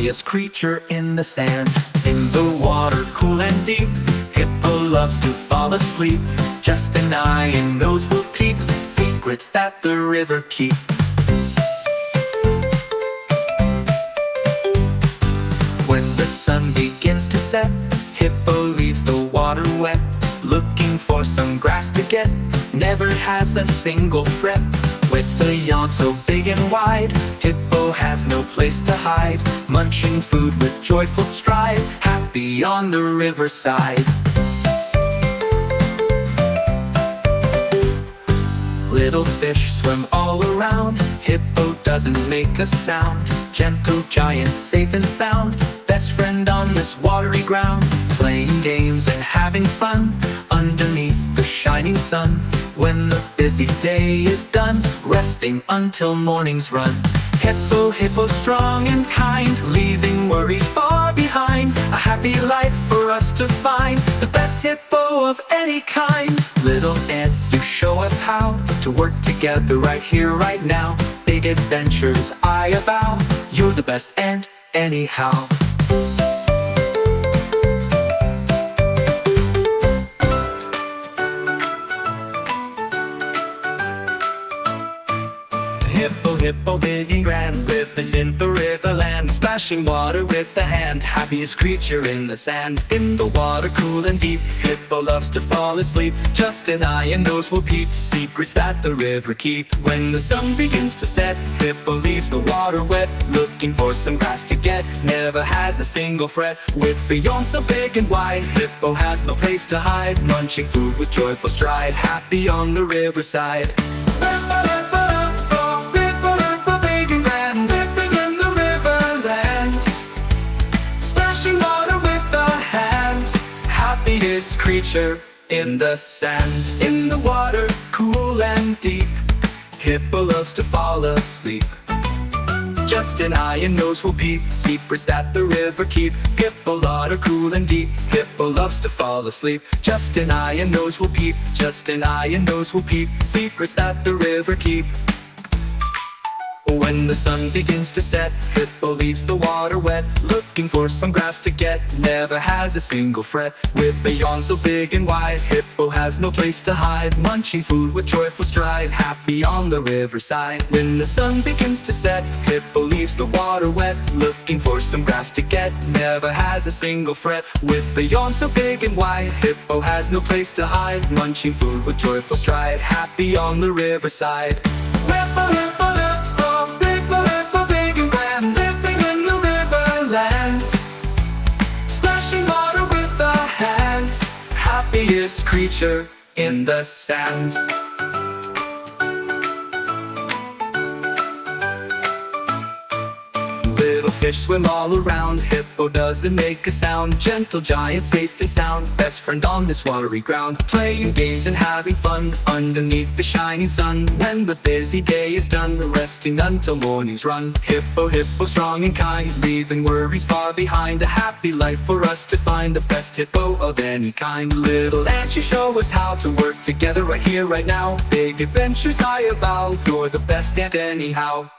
happiest creature in the sand. In the water cool and deep, Hippo loves to fall asleep. Just an eye and nose will peep, secrets that the river keep. When the sun begins to set, Hippo leaves the water wet, looking for some grass to get. Never has a single fret. With a yawn so big and wide, Hippo has no place to hide, munching food with joyful stride, happy on the riverside. Little fish swim all around, Hippo doesn't make a sound. Gentle giant, safe and sound, best friend on this watery ground. Playing games and having fun underneath the shining sun. When the busy day is done, resting until morning's run. Hippo, Hippo, strong and kind, leaving worries far behind. A happy life for us to find, the best hippo of any kind. Little ant, you show us how to work together right here, right now. Big adventures I avow, you're the best ant anyhow. Hippo, Hippo, big and grand, with us in the riverland, splashing water with a hand, happiest creature in the sand. In the water cool and deep, Hippo loves to fall asleep. Just an eye and nose will peep, secrets that the river keep. When the sun begins to set, Hippo leaves the water wet, looking for some grass to get. Never has a single fret. With a yawn so big and wide, Hippo has no place to hide, munching food with joyful stride, happy on the riverside. Happiest creature in the sand. In the water cool and deep, Hippo loves to fall asleep. Just an eye and nose will peep, secrets that the river keep. Hippo, water cool and deep, Hippo loves to fall asleep. Just an eye and nose will peep, just an eye and nose will peep, secrets that the river keep. When the sun begins to set, Hippo leaves the water wet, looking for some grass to get. Never has a single fret. With a yawn so big and wide, Hippo has no place to hide, munching food with joyful stride, happy on the riverside. When the sun begins to set, Hippo leaves the water wet, looking for some grass to get. Never has a single fret. With a yawn so big and wide, Hippo has no place to hide, munching food with joyful stride, happy on the riverside. Hippo, Hippo, happiest creature in the sand. Little fish swim all around, Hippo doesn't make a sound. Gentle giant, safe and sound, best friend on this watery ground. Playing games and having fun underneath the shining sun. When the busy day is done, resting until morning's run. Hippo, Hippo, strong and kind, leaving worries far behind. A happy life for us to find, the best hippo of any kind. Little ant, you show us how to work together right here, right now. Big adventures I avow, you're the best ant anyhow.